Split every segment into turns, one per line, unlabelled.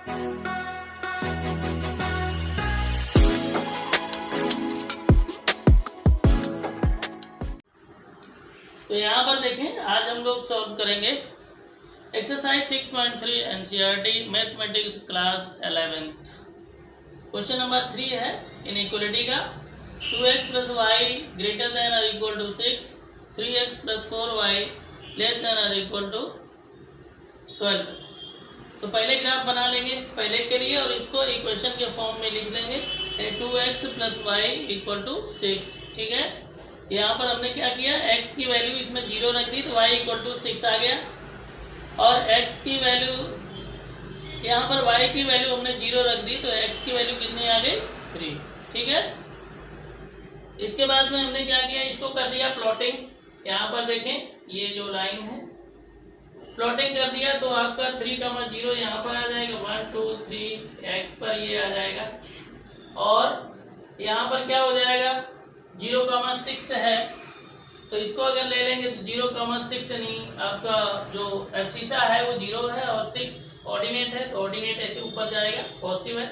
तो यहाँ पर देखें, आज हम लोग सॉल्व करेंगे exercise 6.3 NCERT mathematics class 11th। Question number 3 है इनइक्वालिटी का। 2x + y ग्रेटर देन और equal to 6, 3x + 4y less than और इक्वल टू 12। तो पहले ग्राफ बना लेंगे पहले के लिए और इसको इक्वेशन के फॉर्म में लिख देंगे। 2x + y = 6। ठीक है, यहाँ पर हमने क्या किया, x की वैल्यू इसमें 0 रख दी तो y = 6 आ गया, और x की वैल्यू यहाँ पर y की वैल्यू हमने 0 रख दी तो x की वैल्यू कितनी आ गई, 3। ठीक है, इसके बाद में हमने क्या किया, इसको कर दिया प्लॉटिंग। यहाँ पर देखें ये जो लाइन है प्लॉटिंग कर दिया तो आपका 3,0 यहाँ पर आ जाएगा, 1 2 3 x पर ये आ जाएगा, और यहाँ पर क्या हो जाएगा 0,6 है तो इसको अगर ले लेंगे तो 0,6 नहीं, आपका जो एब्सिसा है वो 0 है और 6 ऑर्डिनेट है तो ऑर्डिनेट ऐसे ऊपर जाएगा, पॉजिटिव है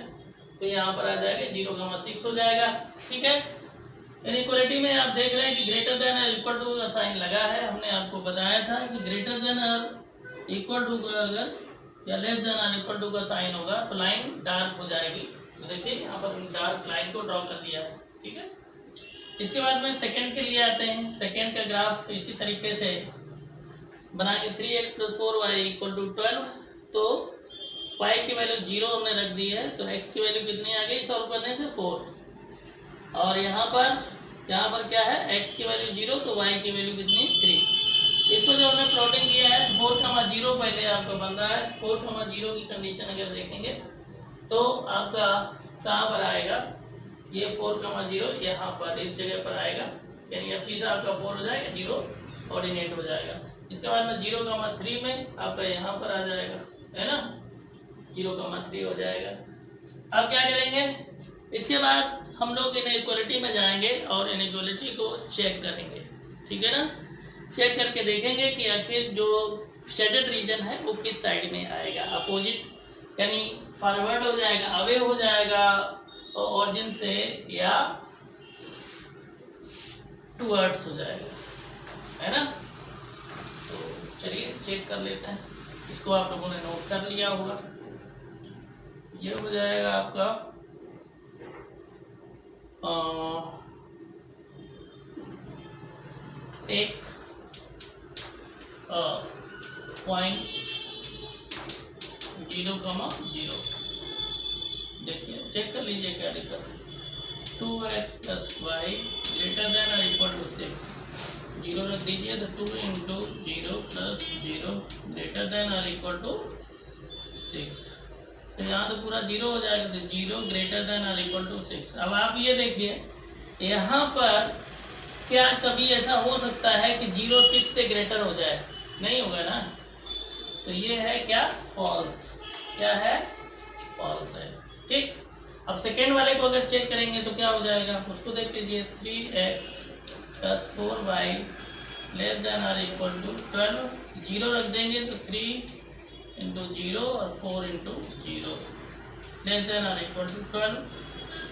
तो यहाँ पर आ जाएगा 0,6 हो जाएगा। ठीक है, इनइक्वालिटी में आप देख रहे हैं कि ग्रेटर देन और इक्वल टू का साइन लगा है। हमने आपको बताया था कि ग्रेटर देन और इक्वल टू का अगर या लेस देन और इक्वल टू का साइन होगा तो लाइन डार्क हो जाएगी। तो देखिए यहाँ पर डार्क लाइन को ड्रॉ कर दिया है। ठीक है, इसके बाद में सेकंड के लिए आते हैं। सेकंड का ग्राफ इसी तरीके से बनाएंगे। 3x + 4y = 12, तो y की वैल्यू 0 हमने रख दी है तो x की वैल्यू कितनी आ गई सॉल्व करने से 4, और यहाँ पर क्या है x की वैल्यू 0 तो y की वैल्यू कितनी 3। इसको जो हमने प्लॉटिंग किया है 4,0 पहले आपका बन रहा है। 4,0 की कंडीशन अगर देखेंगे तो आपका कहाँ पर आएगा, ये 4,0 यहाँ पर इस जगह पर आएगा, यानी अब शीशा आपका 4 हो जाएगा, 0 ऑर्डिनेट हो जाएगा। इसके बाद में 0,3 में आपका यहाँ पर आ जाएगा, है ना, 0,3 हो जाएगा। अब क्या करेंगे, इसके बाद हम लोग इनइक्वालिटी में जाएंगे और इनइक्वालिटी को चेक करेंगे। ठीक है ना, चेक करके देखेंगे कि आखिर जो शेडेड रीजन है वो किस साइड में आएगा, अपोजिट यानी फॉरवर्ड हो जाएगा, अवे हो जाएगा ऑरिजिन से, या टुवर्ड्स हो जाएगा, है ना। तो चलिए चेक कर लेते हैं। इसको आप लोगों ने नोट कर लिया होगा। ये हो जाएगा आपका एक पॉइंट 0,0। देखिए चेक कर लीजिए क्या लिखा है, 2x + y ग्रेटर देन और इक्वल टू 6, 0 रख दीजिए तो 2 × 0 + 0 ग्रेटर देन और इक्वल टू 6। तो यहाँ तो पूरा 0 हो जाएगा, तो 0 ग्रेटर देन और इक्वल टू 6। अब आप ये देखिए यहाँ पर क्या कभी ऐसा हो सकता है कि 0 6 से ग्रेटर हो जाए, नहीं होगा ना, तो ये है क्या, फॉल्स। क्या है, फॉल्स है। ठीक, अब सेकेंड वाले को अगर चेक करेंगे तो क्या हो जाएगा, उसको देख लीजिए। 3x + 4y लेस देन और इक्वल टू 12, 0 रख देंगे तो 3 × 0 और 4 × 0 लेस देन और इक्वल टू 12।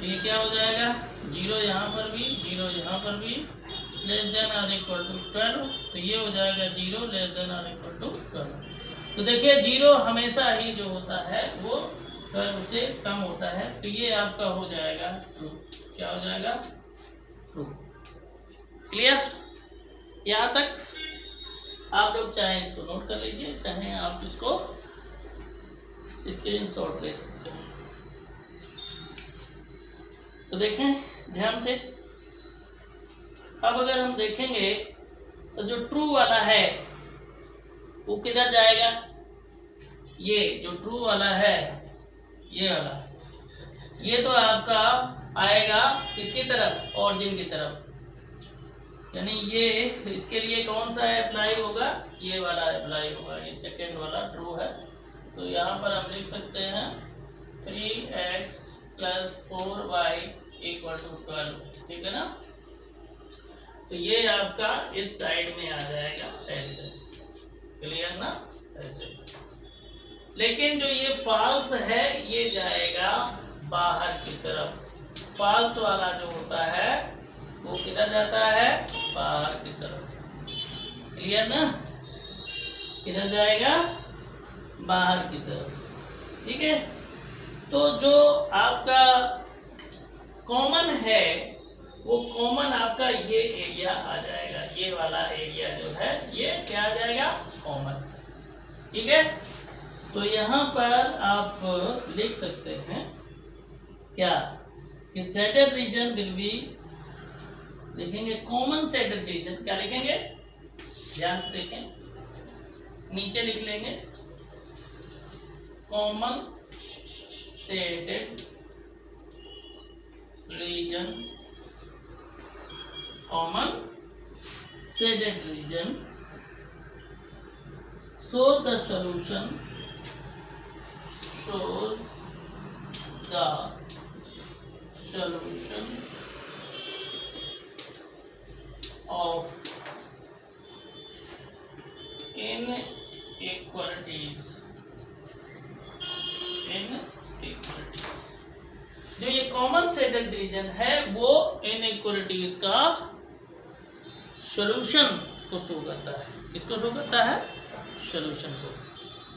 ये क्या हो जाएगा, 0 यहाँ पर भी, 0 यहाँ पर भी, लेस देन और इक्वल टू 12, तो ये हो जाएगा 0 लेस देन और इक्वल टू 12। तो देखिए 0 हमेशा ही जो होता है वो 12 से कम होता है, तो ये आपका हो जाएगा ट्रू। क्या हो जाएगा, ट्रू। क्लियर, यहाँ तक आप लोग चाहे इसको नोट कर लीजिए, चाहे आप इसको स्क्रीनशॉट ले सकते हैं। तो देखें ध्यान से, अब अगर हम देखेंगे तो जो ट्रू वाला है वो किधर जाएगा, ये जो ट्रू वाला है ये वाला, ये तो आपका आएगा किसकी तरफ, ऑरिजिन की तरफ, यानी ये इसके लिए कौन सा अप्लाई होगा, ये वाला अप्लाई होगा, ये सेकेंड वाला ट्रू है। तो यहाँ पर हम लिख सकते हैं 3x + 4y = 12। ठीक है ना, तो ये आपका इस साइड में आ जाएगा ऐसे, क्लियर ना, ऐसे। लेकिन जो ये फॉल्स है ये जाएगा बाहर की तरफ। फॉल्स वाला जो होता है वो किधर जाता है? बाहर की तरफ। क्लियर ना? किधर जाएगा? बाहर की तरफ। ठीक है, तो जो आपका कॉमन है वो कॉमन आपका ये एरिया आ जाएगा। ये वाला एरिया जो है ये क्या आ जाएगा? कॉमन। ठीक है, तो यहाँ पर आप लिख सकते हैं क्या कि शेडेड रीजन विल बी, लिखेंगे कॉमन शेडेड रीजन। क्या लिखेंगे? ध्यान से देखें, नीचे लिख लेंगे common shaded region, common shaded region show the solution, shows the solution of inequalities, inequalities। जो ये कॉमन शेडेड रीजन है वो इनइक्वालिटीज का सॉल्यूशन को शो करता है। किसको शो करता है? सॉल्यूशन को।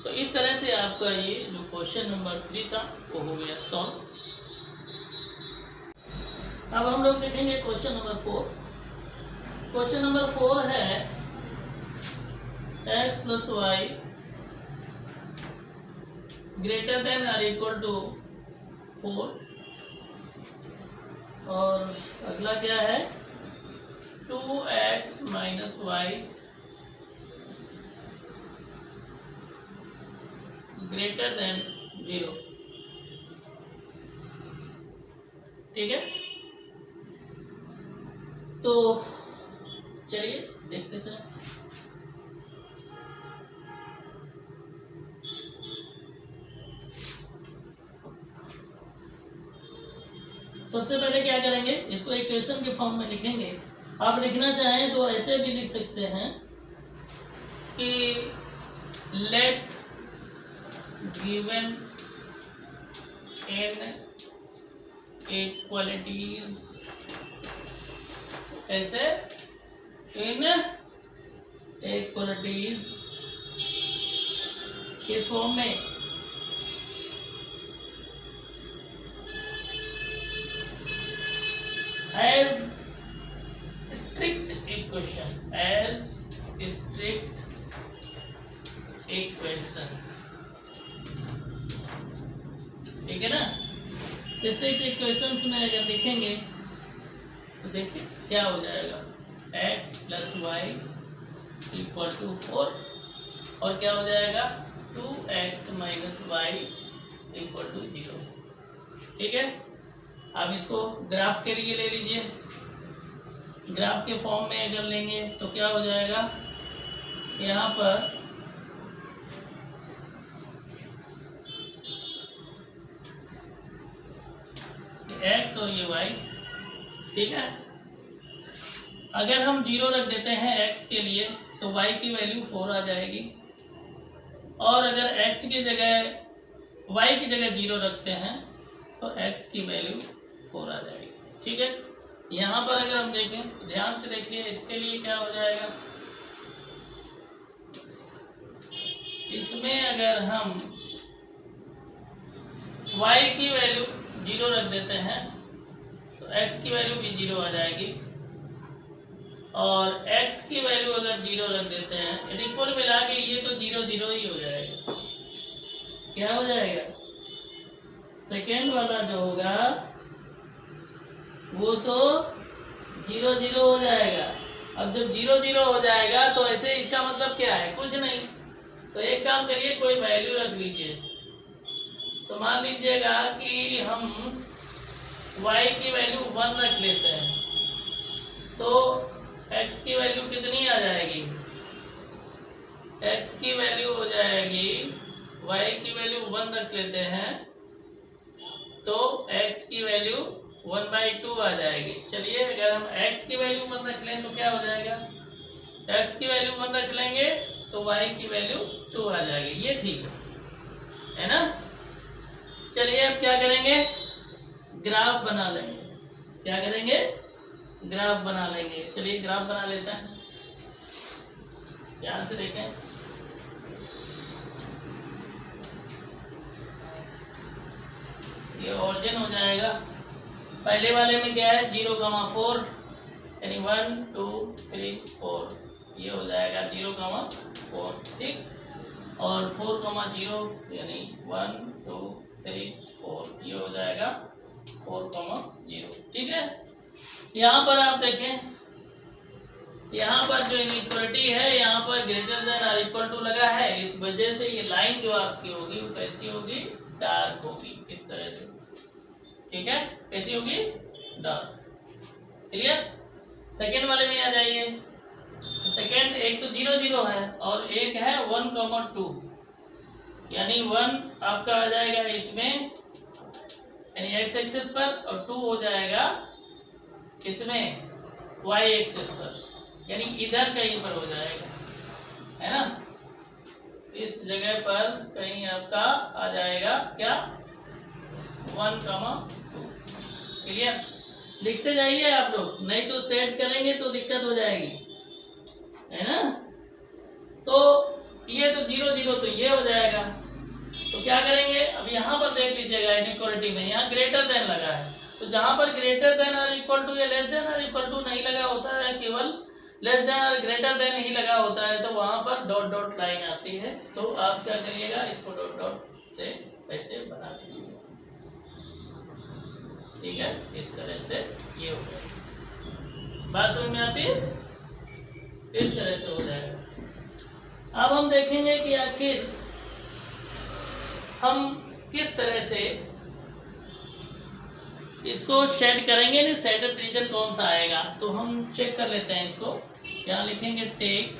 तो इस तरह से आपका ये जो क्वेश्चन नंबर 3 था वो हो गया सॉल्व। अब हम लोग देखेंगे क्वेश्चन नंबर 4। क्वेश्चन नंबर 4 है x + y ग्रेटर देन और इक्वल टू 4, और अगला क्या है? 2x - y greater then 0। ठीक है, तो चलिए देखते हैं। सबसे पहले क्या करेंगे? इसको इक्वेशन के फॉर्म में लिखेंगे। आप लिखना चाहें तो ऐसे भी लिख सकते हैं कि लेट गिवन इनइक्वालिटीज, ऐसे इनइक्वालिटीज किस फॉर्म में? as strict equation, as strict equation। ठीक है ना? स्ट्रिक्ट इक्वेशंस में अगर लिखेंगे तो देखिए क्या हो जाएगा? x + y = 4, और क्या हो जाएगा? 2x - y = 0। ठीक है, अब इसको ग्राफ के लिए ले लीजिए। ग्राफ के फॉर्म में अगर लेंगे तो क्या हो जाएगा? यहाँ पर x और ये y। ठीक है, अगर हम 0 रख देते हैं x के लिए तो y की वैल्यू 4 आ जाएगी, और अगर x की जगह y की जगह 0 रखते हैं तो x की वैल्यू 4 आ जाएगी। ठीक है, यहाँ पर अगर हम देखें तो ध्यान से देखिए, इसके लिए क्या हो जाएगा? इसमें अगर हम y की वैल्यू 0 रख देते हैं तो x की वैल्यू भी 0 आ जाएगी, और x की वैल्यू अगर 0 रख देते हैं, यानी कुल मिला के ये तो 0 0 ही हो जाएगा। क्या हो जाएगा? सेकेंड वाला जो होगा वो तो 0 0 हो जाएगा। अब जब 0 0 हो जाएगा तो ऐसे इसका मतलब क्या है? कुछ नहीं। तो एक काम करिए, कोई वैल्यू रख लीजिए। तो मान लीजिएगा कि हम y की वैल्यू 1 रख लेते हैं, तो x की वैल्यू कितनी आ जाएगी? x की वैल्यू हो जाएगी, y की वैल्यू 1 रख लेते हैं तो x की वैल्यू 1/2 आ जाएगी। चलिए अगर हम x की वैल्यू 1 रख लें तो क्या हो जाएगा? x की वैल्यू 1 रख लेंगे तो y की वैल्यू 2 आ जाएगी। ये ठीक है। है ना। चलिए अब क्या करेंगे, ग्राफ बना लेंगे। क्या करेंगे, ग्राफ बना लेंगे। चलिए ग्राफ बना लेते हैं, ध्यान से देखें। ये ऑरिजिन हो जाएगा। पहले वाले में क्या है 0,4 यानी 1 2 3 4, ये हो जाएगा 0,4, ठीक। और 4,0 यानी 1 2 3 4, ये हो जाएगा 4,0, ठीक है। यहाँ पर आप देखें, यहाँ पर जो इनइक्वालिटी है यहाँ पर ग्रेटर देन और इक्वल टू लगा है, इस वजह से ये लाइन जो आपकी होगी वो कैसी होगी, डार्क होगी, इस तरह से, ठीक है। कैसी होगी, डार्क। क्लियर। सेकेंड वाले में आ जाइए। सेकेंड एक तो 0 0 है और एक है 1,2, यानी 1 आपका आ जाएगा इसमें यानी x एक्सिस पर और 2 हो जाएगा किसमें, y एक्सिस पर, यानी इधर कहीं पर हो जाएगा, है ना। इस जगह पर कहीं आपका आ जाएगा क्या, 1,2। क्लियर। लिखते जाइए आप लोग, नहीं तो सेट करेंगे तो दिक्कत हो जाएगी, है ना। तो ये तो 0 0 तो ये हो जाएगा। तो क्या करेंगे, अब यहाँ पर देख लीजिएगा इनइक्वालिटी में यहाँ ग्रेटर देन लगा है, तो जहां पर ग्रेटर देन और इक्वल टू या लेस देन और इक्वल टू नहीं लगा होता है, केवल लेस देन और ग्रेटर देन ही लगा होता है, तो वहां पर डॉट डॉट लाइन आती है। तो आप क्या करिएगा, इसको डॉट डॉट से ऐसे बना दीजिएगा, ठीक है। इस तरह से ये हो जाएगा। बात समझ में आती है, इस तरह से हो जाएगा। अब हम देखेंगे कि आखिर हम किस तरह से इसको शेड करेंगे, नहीं शेडेड रीजन कौन सा आएगा। तो हम चेक कर लेते हैं इसको। क्या लिखेंगे, टेक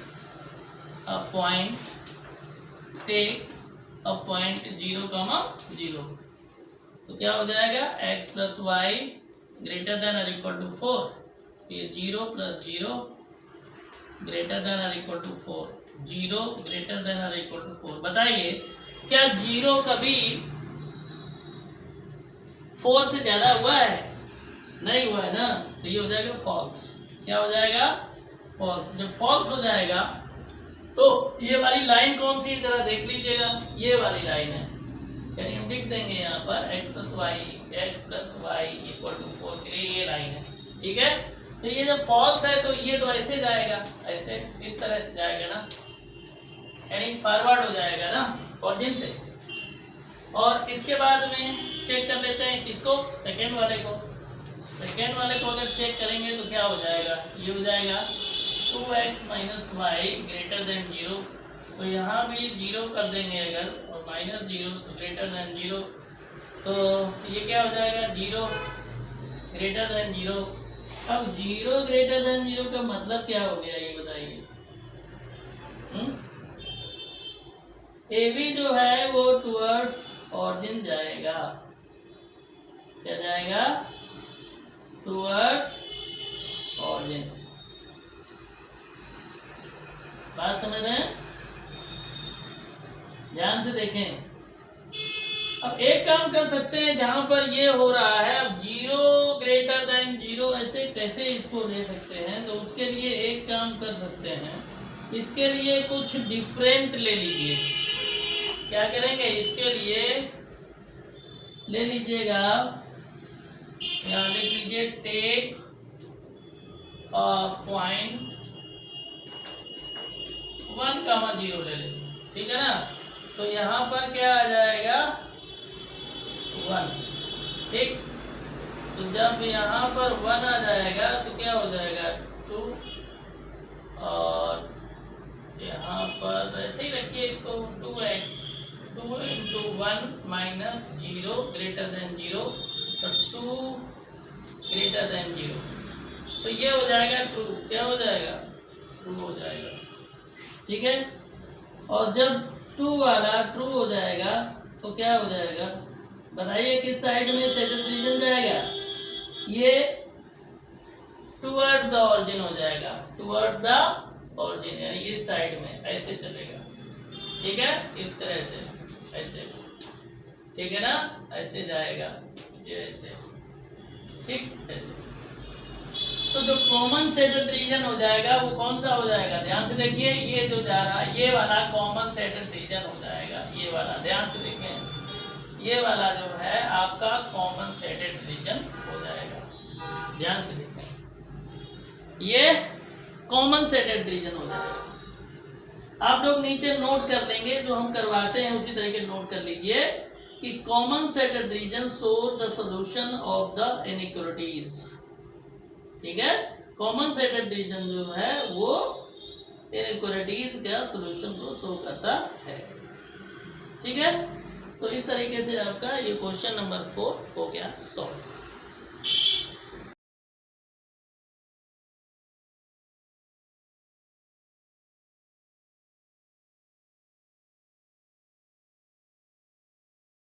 अ पॉइंट 0,0, तो क्या हो जाएगा, x + y ग्रेटर देन और इक्वल टू 4, ये 0 + 0 ग्रेटर देन और इक्वल टू 4, 0 ग्रेटर देन और इक्वल टू 4। बताइए क्या 0 कभी 4 से ज्यादा हुआ है, नहीं हुआ है ना, तो ये हो जाएगा फॉल्स। क्या हो जाएगा, फॉल्स। जब फॉल्स हो जाएगा तो ये वाली लाइन कौन सी, जरा देख लीजिएगा, ये वाली लाइन है, यानी हम लिख देंगे यहाँ पर x + y = 4 के लिए ये लाइन है, ठीक है। तो ये जब फॉल्स है तो ये तो ऐसे जाएगा, ऐसे इस तरह से जाएगा ना, यानी फॉरवर्ड हो जाएगा ना ऑरिजिन से। और इसके बाद में चेक कर लेते हैं किसको, सेकेंड वाले को। सेकेंड वाले को अगर चेक करेंगे तो क्या हो जाएगा, ये हो जाएगा 2x - y ग्रेटर देन 0, तो यहाँ भी 0 कर देंगे अगर, और -0 तो ग्रेटर देन 0, तो ये क्या हो जाएगा, 0 ग्रेटर देन 0। अब 0 ग्रेटर देन 0 का मतलब क्या हो गया, ये बताइए। AB जो है वो टुवर्ड्स ऑरिजिन जाएगा, क्या जाएगा, टुवर्ड्स ऑरिजिन। बात समझ रहे हैं, ध्यान से देखें। अब एक काम कर सकते हैं, जहां पर ये हो रहा है, अब 0 ग्रेटर देन 0 ऐसे कैसे इसको ले सकते हैं, तो उसके लिए एक काम कर सकते हैं, इसके लिए कुछ डिफरेंट ले लीजिए। क्या करेंगे, इसके लिए ले लीजिएगा, यहाँ लिख लीजिए टेक पॉइंट 1,0 ले लीजिए, ठीक है ना। तो यहाँ पर क्या आ जाएगा, 1, ठीक। तो जब यहाँ पर 1 आ जाएगा तो क्या हो जाएगा, 2, और यहाँ पर ऐसे ही रखिए इसको, 2x 2 × 1 - 0 ग्रेटर देन 0, तो 2 ग्रेटर देन 0, तो ये हो जाएगा 2, क्या हो जाएगा, 2 हो जाएगा, ठीक है। और जब 2 वाला ट्रू हो जाएगा तो क्या हो जाएगा, बताइए किस साइड में शेडेड रीजन जाएगा, ये टुवर्ड्स द ऑरिजिन हो जाएगा, टुवर्ड्स द ऑरिजिन, यानी इस साइड में ऐसे चलेगा, ठीक है, इस तरह से ऐसे। ठीक है ना, ऐसे जाएगा ये ऐसे, ठीक ऐसे। तो जो कॉमन सेटेड रीजन हो जाएगा वो कौन सा हो जाएगा, ध्यान से देखिए, ये जो जा रहा है ये वाला कॉमन सेटेड रीजन हो जाएगा, ये वाला ध्यान से देखें, ये वाला जो है आपका कॉमन सेटेड रीजन हो जाएगा, ध्यान से देखें, ये कॉमन सेटेड रीजन हो जाएगा। आप लोग नीचे नोट कर लेंगे, जो हम करवाते हैं उसी तरीके नोट कर लीजिए कि common shaded region show the solution of the inequalities, ठीक है। कॉमन सेटेड रीजन जो है वो इनइक्वालिटीज का सॉल्यूशन को शो करता है, ठीक है। तो इस तरीके से आपका ये क्वेश्चन नंबर 4 हो गया सॉल्व।